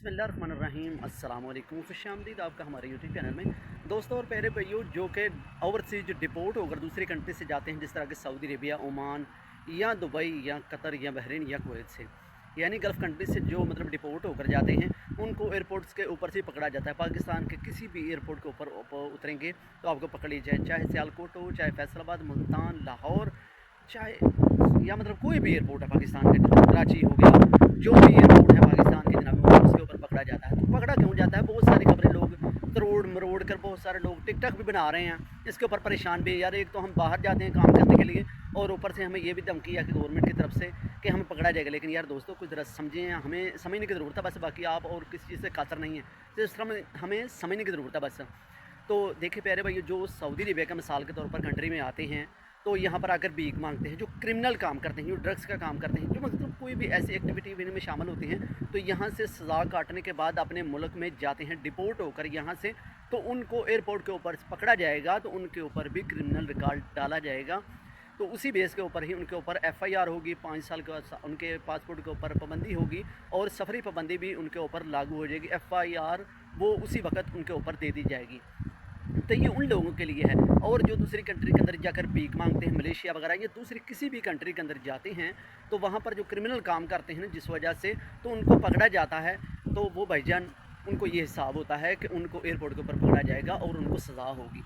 बिस्मिल्लाहिर्रहमानिर्रहीम अस्सलाम वालेकुम, खुशामदीद आपका हमारे यूट्यूब चैनल में। दोस्तों और प्यारे भाइयों, जो कि ओवरसीज डिपोर्ट होकर दूसरी कंट्री से जाते हैं, जिस तरह के सऊदी अरेबिया, ओमान या दुबई या कतर या बहरीन या कुवैत से, यानी गल्फ़ कंट्री से जो मतलब डिपोर्ट होकर जाते हैं, उनको एयरपोर्ट्स के ऊपर से पकड़ा जाता है। पाकिस्तान के किसी भी एयरपोर्ट के ऊपर उतरेंगे तो आपको पकड़ ली जाए, चाहे सियालकोट हो, चाहे फैसलाबाद, मुल्तान, लाहौर, चाहे या मतलब कोई भी एयरपोर्ट है पाकिस्तान के, कराची हो गया, जो भी एयरपोर्ट है पाकिस्तान के जनाब, उसके ऊपर पकड़ा जाता है। तो पकड़ा क्यों जाता है? बहुत सारी खबरें लोग तरोड़ मरोड़ कर, बहुत सारे लोग टिकटॉक भी बना रहे हैं, इसके ऊपर परेशान भी। यार एक तो हम बाहर जाते हैं काम करने के लिए और ऊपर से हमें ये भी धमकी है कि गवर्नमेंट की तरफ से कि हमें पकड़ा जाएगा। लेकिन यार दोस्तों, कुछ ज़रा समझें, हमें समझने की ज़रूरत है बस, बाकी आप और किसी चीज़ से खातर नहीं है, तो इस तरह हमें समझने की ज़रूरत है बस। तो देखिए प्यारे भाई, जो सऊदी अरेबिया का मिसाल के तौर पर कंट्री में आते हैं तो यहाँ पर आकर भीख मांगते हैं, जो क्रिमिनल काम करते हैं, जो ड्रग्स का काम करते हैं, जो मतलब कोई भी ऐसी एक्टिविटी में शामिल होती हैं, तो यहाँ से सज़ा काटने के बाद अपने मुल्क में जाते हैं डिपोर्ट होकर यहाँ से, तो उनको एयरपोर्ट के ऊपर पकड़ा जाएगा, तो उनके ऊपर भी क्रिमिनल रिकॉर्ड डाला जाएगा। तो उसी बेस के ऊपर ही उनके ऊपर FIR होगी, 5 साल का उनके पासपोर्ट के ऊपर पाबंदी होगी और सफरी पाबंदी भी उनके ऊपर लागू हो जाएगी। FIR वो उसी वक्त उनके ऊपर दे दी जाएगी। तो ये उन लोगों के लिए है। और जो दूसरी कंट्री के अंदर जाकर भीख मांगते हैं, मलेशिया वगैरह या दूसरी किसी भी कंट्री के अंदर जाते हैं, तो वहाँ पर जो क्रिमिनल काम करते हैं जिस वजह से, तो उनको पकड़ा जाता है। तो वो भाईजान, उनको ये हिसाब होता है कि उनको एयरपोर्ट के ऊपर पकड़ा जाएगा और उनको सज़ा होगी,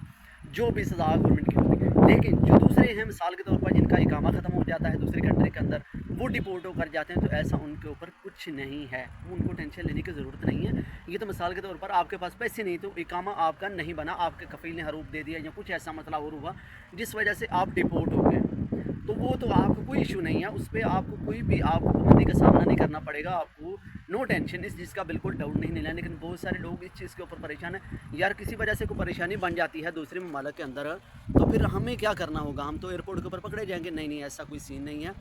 जो भी सज़ा गवर्नमेंट की होगी। लेकिन जो दूसरे हैं, मिसाल के तौर पर जिनका इकामा ख़त्म हो जाता है दूसरी कंट्री के अंदर, वो डिपोर्ट होकर जाते हैं, तो ऐसा उनके ऊपर कुछ नहीं है, उनको टेंशन लेने की ज़रूरत नहीं है। ये तो मिसाल के तौर पर आपके पास पैसे नहीं, तो इकामा आपका नहीं बना, आपके कफ़ील ने हरूप दे दिया या कुछ ऐसा मसला और हुआ जिस वजह से आप डिपोर्ट हो गए, तो वो तो आपको कोई इशू नहीं है, उस पर आपको कोई भी आपको पाबंदी का सामना नहीं करना पड़ेगा, आपको नो टेंशन, इस चीज़ का बिल्कुल डाउट नहीं लेना। लेकिन बहुत सारे लोग इस चीज़ के ऊपर परेशान है। यार किसी वजह से कोई परेशानी बन जाती है दूसरे ममालिक के अंदर, तो फिर हमें क्या करना होगा? हम तो एयरपोर्ट के ऊपर पकड़े जाएंगे? नहीं नहीं, ऐसा कोई सीन नहीं है।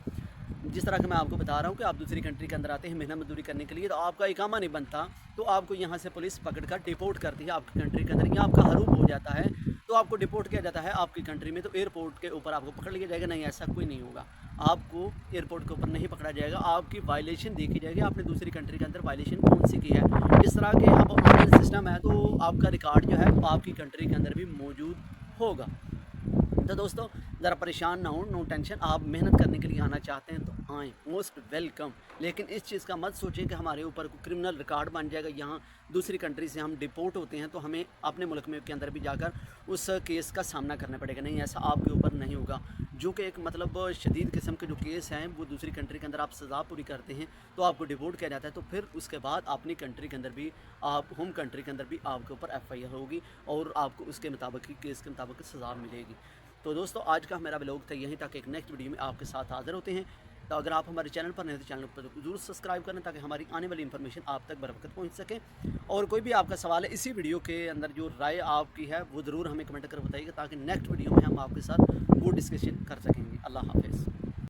जिस तरह का मैं आपको बता रहा हूँ कि आप दूसरी कंट्री के अंदर आते हैं मेहनत मजदूरी करने के लिए, तो आपका इकामा नहीं बनता, तो आपको यहाँ से पुलिस पकड़ कर डिपोर्ट करती है आपकी कंट्री के अंदर, या आपका हरूप हो जाता है तो आपको डिपोर्ट किया जाता है आपकी कंट्री में, तो एयरपोर्ट के ऊपर आपको पकड़ लिया जाएगा? नहीं, ऐसा कोई नहीं होगा, आपको एयरपोर्ट के ऊपर नहीं पकड़ा जाएगा, आपकी वायलेशन देखी जाएगी, आपने दूसरी कंट्री के अंदर वायलेशन कौन सी की है। इस तरह के आप ऑनलाइन सिस्टम है, तो आपका रिकॉर्ड जो है वो आपकी कंट्री के अंदर भी मौजूद होगा। तो दोस्तों, ज़रा परेशान ना हो, नो टेंशन, आप मेहनत करने के लिए आना चाहते हैं तो आएँ, मोस्ट वेलकम। लेकिन इस चीज़ का मत सोचें कि हमारे ऊपर कोई क्रिमिनल रिकॉर्ड बन जाएगा, यहाँ दूसरी कंट्री से हम डिपोर्ट होते हैं तो हमें अपने मुल्क में के अंदर भी जाकर उस केस का सामना करना पड़ेगा। नहीं, ऐसा आपके ऊपर नहीं होगा। जो कि एक मतलब शदीद किस्म के जो केस हैं, वो दूसरी कंट्री के अंदर आप सज़ा पूरी करते हैं तो आपको डिपोर्ट किया जाता है, तो फिर उसके बाद अपनी कंट्री के अंदर भी, आप होम कंट्री के अंदर भी आपके ऊपर FIR होगी और आपको उसके मुताबिक ही, केस के मुताबिक सज़ा मिलेगी। तो दोस्तों, आज का मेरा ब्लॉग था यहीं तक, एक नेक्स्ट वीडियो में आपके साथ हाज़िर होते हैं। तो अगर आप हमारे चैनल पर नहीं तो चैनल पर ज़रूर सब्सक्राइब करें ताकि हमारी आने वाली इन्फॉर्मेशन आप तक बर वक्त पहुँच सके। और कोई भी आपका सवाल है इसी वीडियो के अंदर, जो राय आपकी है वो ज़रूर हमें कमेंट कर बताइएगा, ताकि नेक्स्ट वीडियो में हम आपके साथ वो डिस्कशन कर सकेंगे। अल्लाह हाफ़िज़।